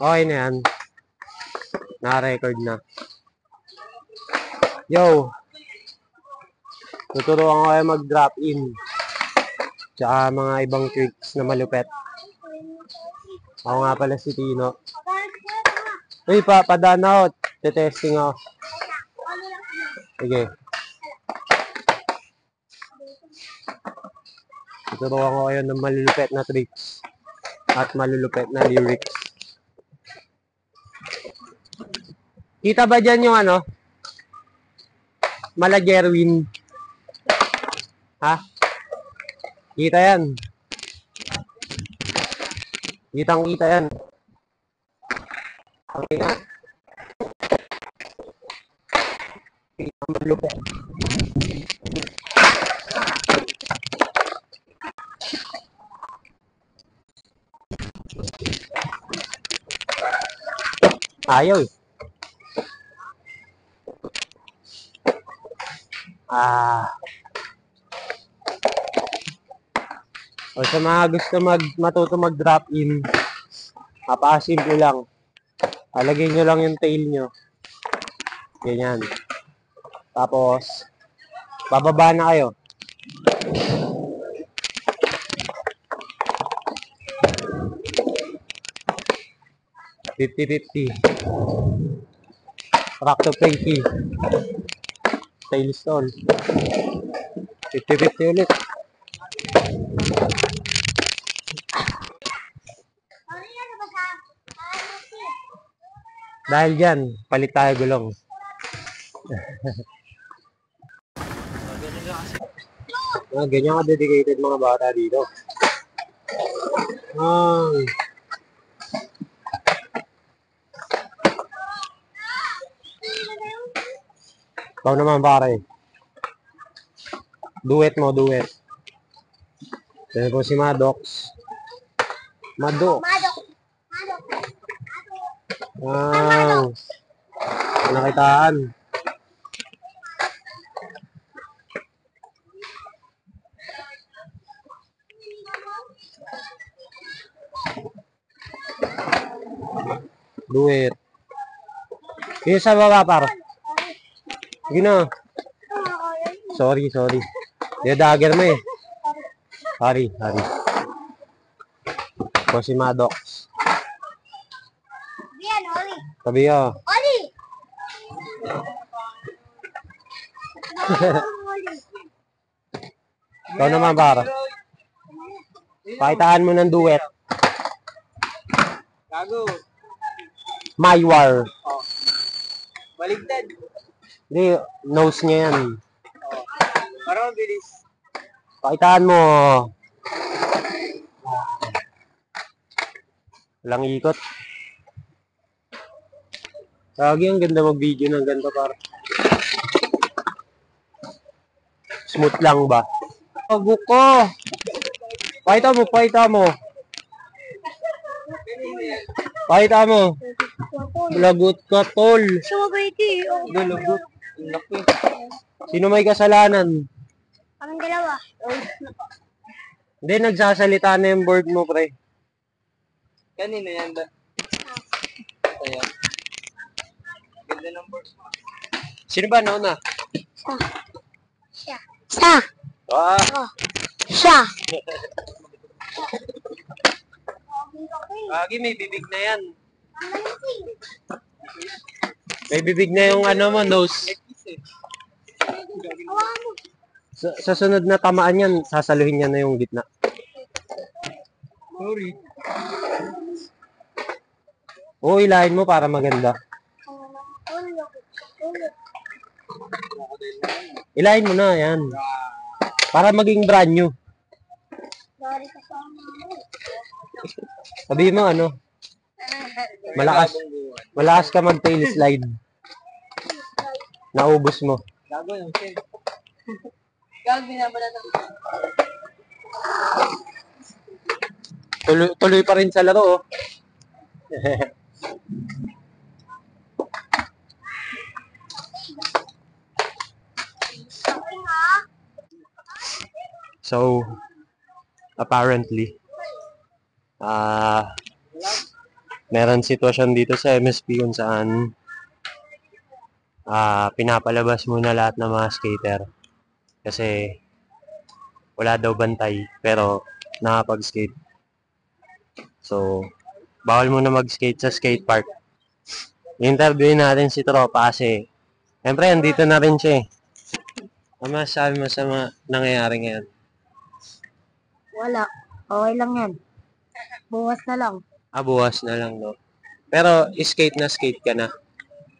Okay na yan. Na-record na. Yo! Tuturuan ko kayo mag-drop in. Tsaka mga ibang tricks na malupet. Ako nga pala si Tino. Uy, padaan ako. Testing ako. Sige. Tuturuan ko kayo ng malulupet na tricks. At malulupet na lyrics. Kita ba dyan yung ano? Malagerwin. Ha? Kita yan. Kitang-kita yan. Okay na. Kitang malupet. Ayaw eh. O sa mga gusto matuto mag-drop in, napakasimple lang. Alagay nyo lang yung tail nyo. Ganyan. Tapos, bababa na kayo. $50-50. Tractor plate. Tail stall. 50-50 ulit. Dahil dyan, palit tayo gulong. Ganyan ka dedicated mga bata dito. Ikaw naman pare. Duet mo, duet. Yan po si Maddox. Maddox. Wow. Nakitaan. Duet. Yung sa baba par. Gino. Sorry. Yung dagger mo eh. Hari. Po si Maddox. Tabi ya. Oli! Ikaw naman para. Pakitaan mo ng duet. Gago. Maywar. Oh. Baligtad. Hindi, nose niya yan. Oh. Parang bilis. Pakitaan mo. Walang ikot. Lagi ang ganda mag-video ng ganito par. Smooth lang ba? Pagbuko ko. Pakita mo. Lagot ka, tol. Lagot. Sino may kasalanan? Kaming dalawa. Hindi, nagsasalita na yung board mo, pre. Kanina yan ba? Ayan. Ganda ng board mo. Sino ba nauna? Siya. Siya. Lagi may bibig na yan. May bibig na yung ano mo, nose. Sa sunod na tamaan yan, sasaluhin niya na yung gitna. Sorry. Oo, ilahin mo para maganda. Ilahin mo na, yan. Para maging brand new. Sabihin mo ano, malakas ka mag-tail slide. Naubos mo. Gago yung sin. Gago binabalatan ko. Tuloy pa rin sa laro, oh. So, apparently, meron sitwasyon dito sa MSP kung saan pinapalabas muna lahat ng mga skater kasi wala daw bantay pero nakapag-skate. So, bawal muna mag-skate sa skate park. Interviewin natin si Tropa kasi siyempre, andito na rin siya eh. Ano masasabi mo sa mga nangyayari ngayon? Wala. Okay lang yan. Bukas na lang. Buwas na lang, no? Pero, skate na skate ka na.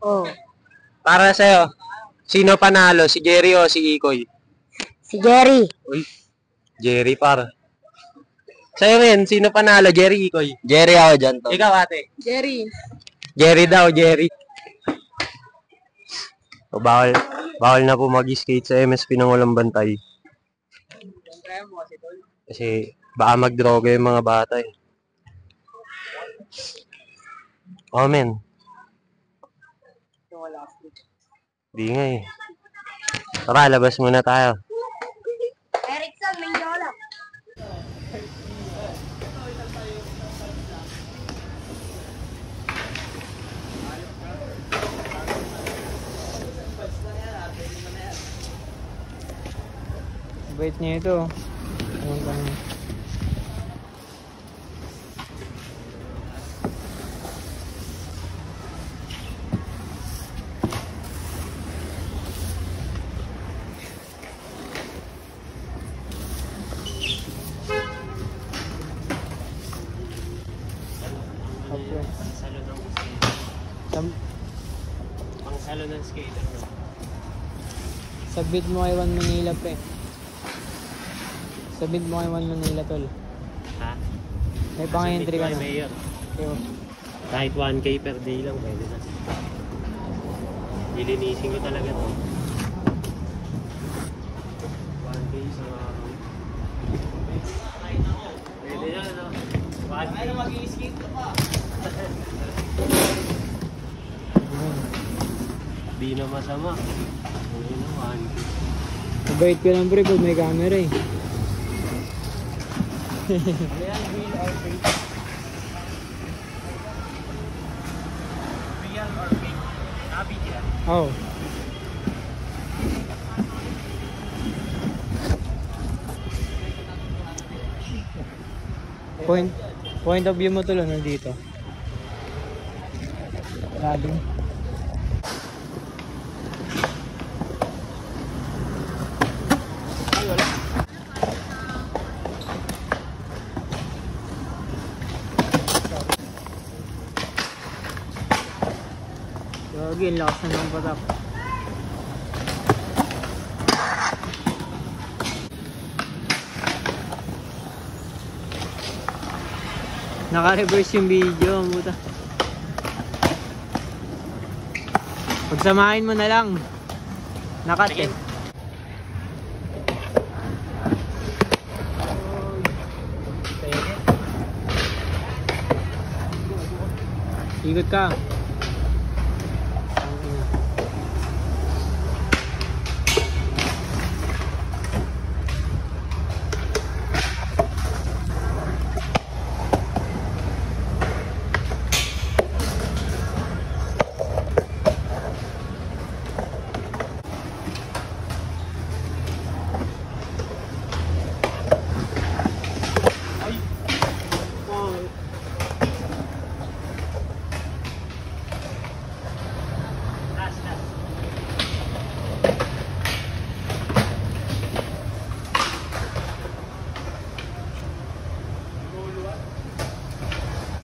Oh. Para sa'yo, sino panalo? Si Jerry o si Ikoy? Si Jerry. Uy, Jerry par. Sa'yo rin, sino panalo? Jerry, Ikoy? Jerry ako dyan to. Ikaw, ate? Jerry. Jerry daw, Jerry. So, bawal na po mag-skate sa MSP ng walang bantay. Kasi baka mag-droga yung mga bata eh. Oh, men. Di nga eh. Tara, labas muna tayo. Erickson, Mendiola. Bait niya ito. Ewan ko na. Okay. Pangsalo ng skater. Submit mo kay One Manila, pre. Submit mo kay One Manila, tol. Ha? May pang-entry ka na. Mayor. Okay. Kahit 1K per day lang, pwede na. Lilinisin ko talaga to. 1K sa araw. Pwede na, no? 1K na mag-i-skate ka pa. Di na masama. Pwede na, 1K. Mabait ka lang, pre, pag may camera eh. Oh. Point of view mo tulo nandito. Lalim. Gagi, ang lakas na ng patak. Naka-reverse yung video, ang puta. Pagsamahin mo na lang. Nakat eh. Ikot ka.